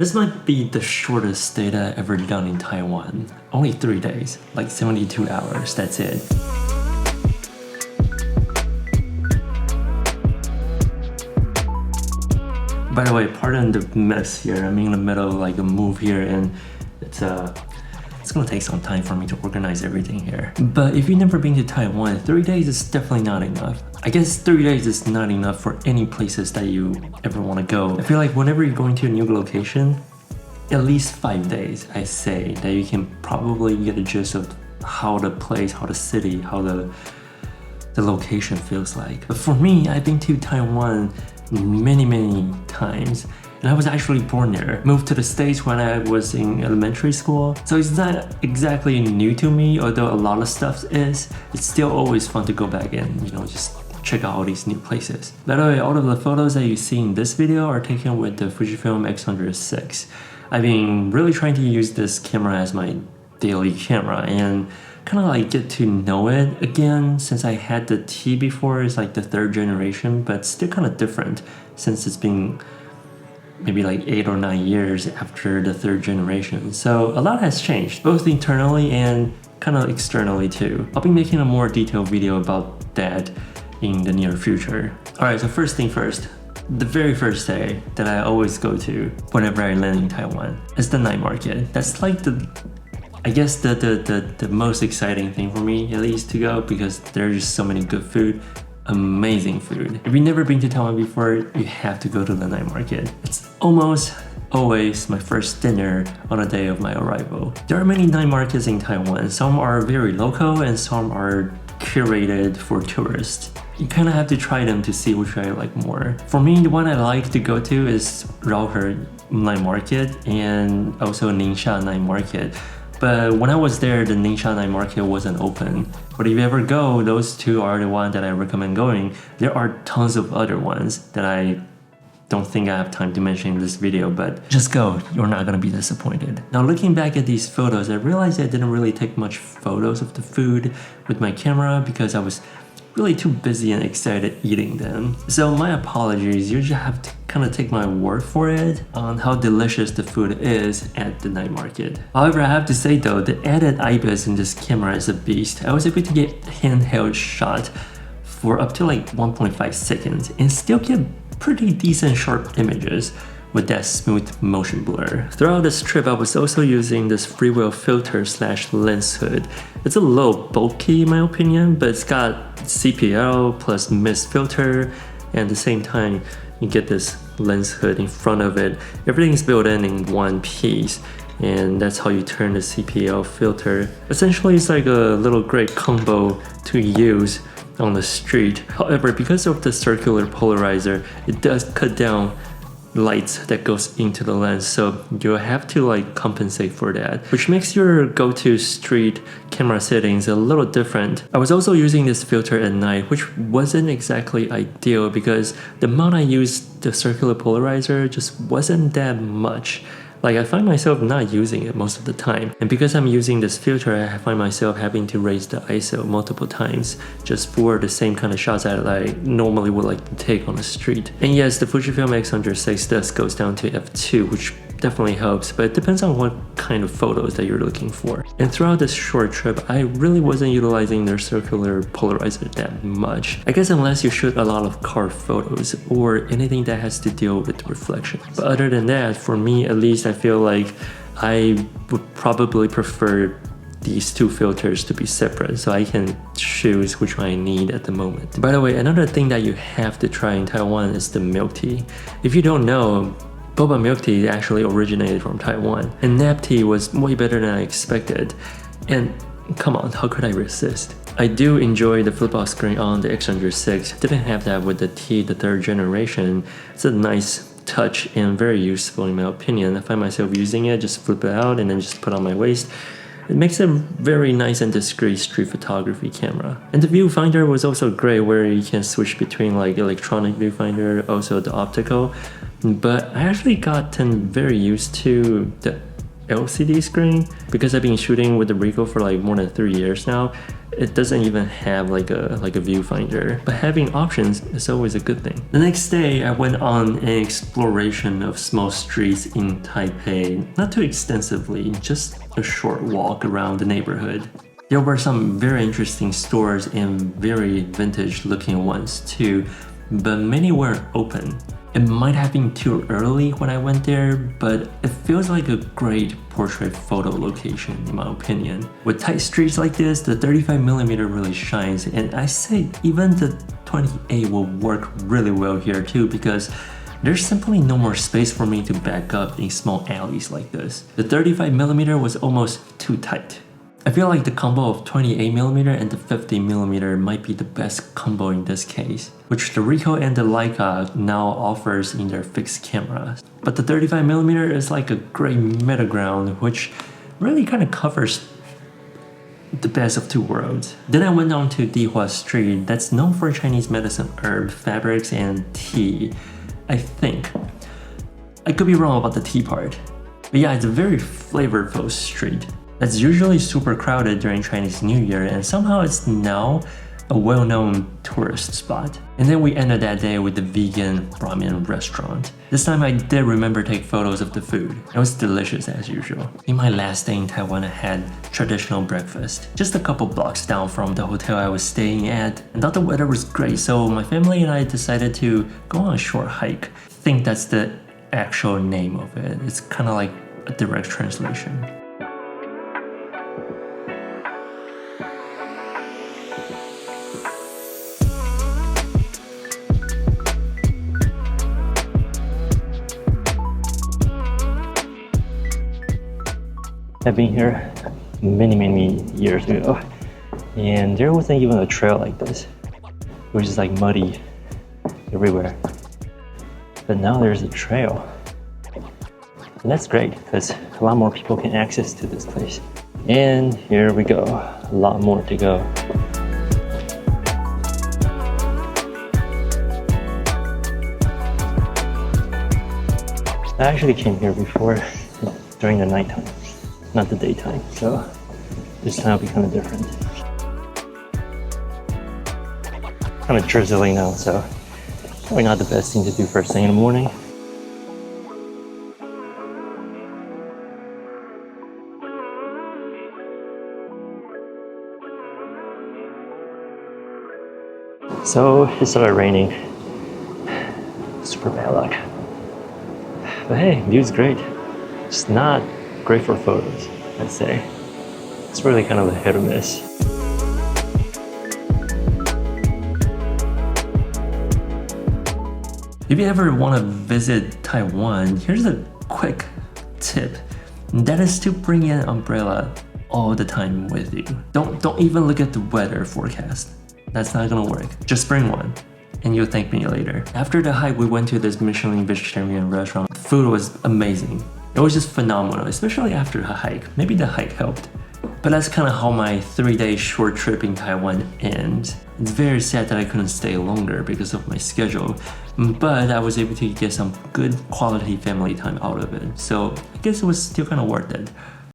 This might be the shortest stay that I've ever done in Taiwan. Only 3 days, like 72 hours, that's it. By the way, pardon the mess here. I'm in the middle of like a move here and it's gonna take some time for me to organize everything here. But if you've never been to Taiwan, 3 days is definitely not enough. I guess 3 days is not enough for any places that you ever want to go. I feel like whenever you're going to a new location, at least 5 days, I say, that you can probably get a gist of how the place, how the city, how the location feels like. But for me, I've been to Taiwan many times. And I was actually born there. Moved to the States when I was in elementary school. So it's not exactly new to me, although a lot of stuff is. It's still always fun to go back and, just check out all these new places. By the way, all of the photos that you see in this video are taken with the Fujifilm X100VI. I've been really trying to use this camera as my daily camera and kind of like get to know it again since I had the T before. It's like the 3rd generation, but still kind of different since it's been maybe like 8 or 9 years after the 3rd generation. So a lot has changed, both internally and kind of externally too. I'll be making a more detailed video about that in the near future. Alright, so first thing first, the very first day that I always go to whenever I land in Taiwan is the night market. That's like the most exciting thing for me, at least, to go, because there's just so many good food. Amazing food. If you've never been to Taiwan before, you have to go to the night market. It's almost always my first dinner on the day of my arrival. There are many night markets in Taiwan. Some are very local and some are curated for tourists. You kind of have to try them to see which I like more. For me, the one I like to go to is Raohe Night Market and also Ningxia Night Market. But when I was there, the Ningxia Night Market wasn't open. But if you ever go, those two are the ones that I recommend going. There are tons of other ones that I don't think I have time to mention in this video, but just go, you're not gonna be disappointed. Now looking back at these photos, I realized I didn't really take much photos of the food with my camera because I was really too busy and excited eating them. So my apologies, you just have to kind of take my word for it on how delicious the food is at the night market. However, I have to say though, the added IBIS in this camera is a beast. I was able to get handheld shot for up to like 1.5 seconds and still get pretty decent sharp images with that smooth motion blur. Throughout this trip, I was also using this freewheel filter / lens hood. It's a little bulky in my opinion, but it's got CPL plus mist filter, and at the same time, you get this lens hood in front of it. Everything's built in one piece, and that's how you turn the CPL filter. Essentially, it's like a little great combo to use on the street. However, because of the circular polarizer, it does cut down lights that goes into the lens, so you have to like compensate for that, which makes your go-to street camera settings a little different. I was also using this filter at night, which wasn't exactly ideal because the amount I used the circular polarizer just wasn't that much. Like I find myself not using it most of the time. And because I'm using this filter, I find myself having to raise the ISO multiple times just for the same kind of shots that I normally would like to take on the street. And yes, the Fujifilm X100VI does goes down to f2, which definitely helps, but it depends on what kind of photos that you're looking for. And throughout this short trip, I really wasn't utilizing their circular polarizer that much. I guess unless you shoot a lot of car photos or anything that has to deal with reflections. But other than that, for me at least, I feel like I would probably prefer these two filters to be separate so I can choose which one I need at the moment. By the way, another thing that you have to try in Taiwan is the milk tea. If you don't know, boba milk tea actually originated from Taiwan, and nap tea was way better than I expected. And come on, how could I resist? I do enjoy the flip out screen on the X100VI. Didn't have that with the T, the 3rd generation. It's a nice touch and very useful in my opinion. I find myself using it, just flip it out and then just put on my waist. It makes a very nice and discreet street photography camera. And the viewfinder was also great, where you can switch between like electronic viewfinder, also the optical. But I actually gotten very used to the LCD screen. Because I've been shooting with the Ricoh for like more than 3 years now, it doesn't even have like a viewfinder. But having options is always a good thing. The next day, I went on an exploration of small streets in Taipei. Not too extensively, just a short walk around the neighborhood. There were some very interesting stores and very vintage looking ones too, but many weren't open. It might have been too early when I went there, but it feels like a great portrait photo location in my opinion. With tight streets like this, the 35mm really shines, and I say even the 28 will work really well here too, because there's simply no more space for me to back up in small alleys like this. The 35mm was almost too tight. I feel like the combo of 28mm and the 50mm might be the best combo in this case, which the Ricoh and the Leica now offers in their fixed cameras. But the 35mm is like a great middle ground, which really kind of covers the best of two worlds. Then I went on to Dihua Street, that's known for Chinese medicine herb, fabrics, and tea, I think. I could be wrong about the tea part. But yeah, it's a very flavorful street. That's usually super crowded during Chinese New Year, and somehow it's now a well-known tourist spot. And then we ended that day with the vegan ramen restaurant. This time I did remember to take photos of the food. It was delicious as usual. In my last day in Taiwan, I had traditional breakfast, just a couple blocks down from the hotel I was staying at, and thought the weather was great, so my family and I decided to go on a short hike. I think that's the actual name of it. It's kind of like a direct translation. I've been here many years ago, and there wasn't even a trail like this. It was just like muddy everywhere. But now there's a trail. And that's great, because a lot more people can access to this place. And here we go, a lot more to go. I actually came here before during the nighttime, not the daytime, so this time will be kind of different. Kind of drizzling now, so probably not the best thing to do first thing in the morning. So it started raining. Super bad luck. But hey, view's great. It's not great for photos, I'd say. It's really kind of a hit or miss. If you ever want to visit Taiwan, here's a quick tip. That is to bring an umbrella all the time with you. Don't even look at the weather forecast. That's not gonna work. Just bring one, and you'll thank me later. After the hike, we went to this Michelin vegetarian restaurant. The food was amazing. It was just phenomenal, especially after a hike. Maybe the hike helped. But that's kind of how my 3-day short trip in Taiwan ends. It's very sad that I couldn't stay longer because of my schedule, but I was able to get some good quality family time out of it. So I guess it was still kind of worth it.